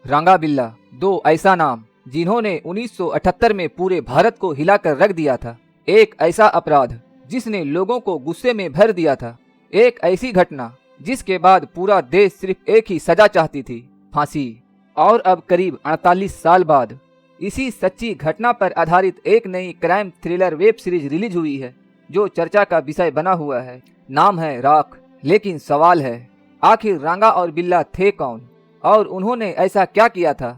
रांगा बिल्ला, दो ऐसा नाम जिन्होंने 1978 में पूरे भारत को हिलाकर रख दिया था। एक ऐसा अपराध जिसने लोगों को गुस्से में भर दिया था। एक ऐसी घटना जिसके बाद पूरा देश सिर्फ एक ही सजा चाहती थी, फांसी। और अब करीब 48 साल बाद इसी सच्ची घटना पर आधारित एक नई crime thriller web series release हुई है जो चर्चा का विषय बना हुआ है। नाम है राख। लेकिन सवाल है, आखिर रांगा और बिल्ला थे कौन और उन्होंने ऐसा क्या किया था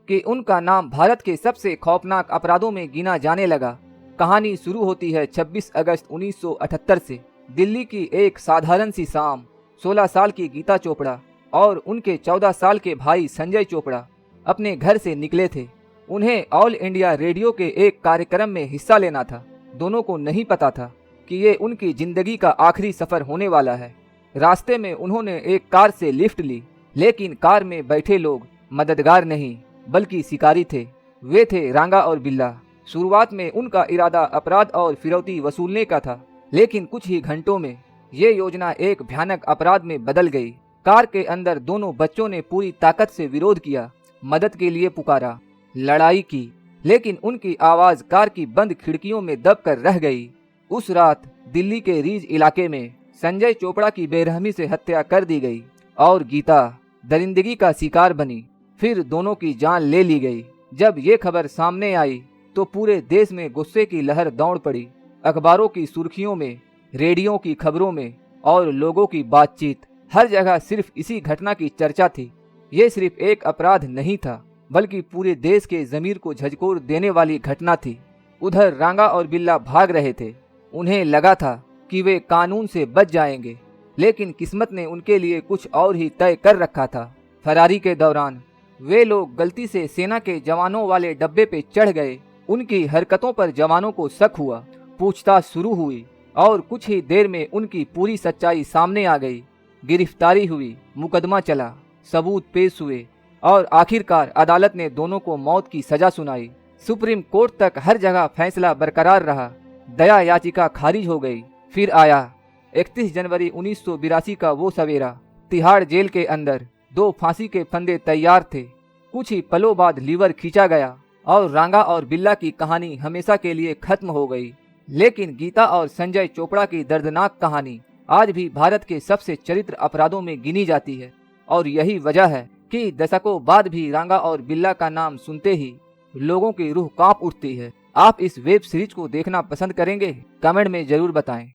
कि उनका नाम भारत के सबसे खौफनाक अपराधों में गिना जाने लगा। कहानी शुरू होती है 26 अगस्त 1978 से। दिल्ली की एक साधारण सी शाम। 16 साल की गीता चोपड़ा और उनके 14 साल के भाई संजय चोपड़ा अपने घर से निकले थे। उन्हें ऑल इंडिया रेडियो के एक कार्यक्रम में हिस्सा लेना था। दोनों को नहीं पता था कि ये उनकी जिंदगी का आखिरी सफर होने वाला है। रास्ते में उन्होंने एक कार से लिफ्ट ली, लेकिन कार में बैठे लोग मददगार नहीं बल्कि शिकारी थे। वे थे रांगा और बिल्ला। शुरुआत में उनका इरादा अपराध और फिरौती वसूलने का था, लेकिन कुछ ही घंटों में ये योजना एक भयानक अपराध में बदल गई। कार के अंदर दोनों बच्चों ने पूरी ताकत से विरोध किया, मदद के लिए पुकारा, लड़ाई की, लेकिन उनकी आवाज कार की बंद खिड़कियों में दबकर रह गई। उस रात दिल्ली के रीज इलाके में संजय चोपड़ा की बेरहमी से हत्या कर दी गई और गीता दरिंदगी का शिकार बनी। फिर दोनों की जान ले ली गई। जब ये खबर सामने आई तो पूरे देश में गुस्से की लहर दौड़ पड़ी। अखबारों की सुर्खियों में, रेडियो की खबरों में और लोगों की बातचीत, हर जगह सिर्फ इसी घटना की चर्चा थी। ये सिर्फ एक अपराध नहीं था, बल्कि पूरे देश के ज़मीर को झकझोर देने वाली घटना थी। उधर रांगा और बिल्ला भाग रहे थे। उन्हें लगा था कि वे कानून से बच जाएंगे, लेकिन किस्मत ने उनके लिए कुछ और ही तय कर रखा था। फरारी के दौरान वे लोग गलती से सेना के जवानों वाले डब्बे पे चढ़ गए। उनकी हरकतों पर जवानों को शक हुआ। पूछताछ शुरू हुई और कुछ ही देर में उनकी पूरी सच्चाई सामने आ गई। गिरफ्तारी हुई, मुकदमा चला, सबूत पेश हुए और आखिरकार अदालत ने दोनों को मौत की सजा सुनाई। सुप्रीम कोर्ट तक हर जगह फैसला बरकरार रहा। दया याचिका खारिज हो गई। फिर आया 31 जनवरी 1982 का वो सवेरा। तिहाड़ जेल के अंदर दो फांसी के फंदे तैयार थे। कुछ ही पलों बाद लीवर खींचा गया और रांगा और बिल्ला की कहानी हमेशा के लिए खत्म हो गई। लेकिन गीता और संजय चोपड़ा की दर्दनाक कहानी आज भी भारत के सबसे चरित्र अपराधों में गिनी जाती है। और यही वजह है कि दशकों बाद भी रांगा और बिल्ला का नाम सुनते ही लोगों की रूह कांप उठती है। आप इस वेब सीरीज को देखना पसंद करेंगे? कमेंट में जरूर बताएं।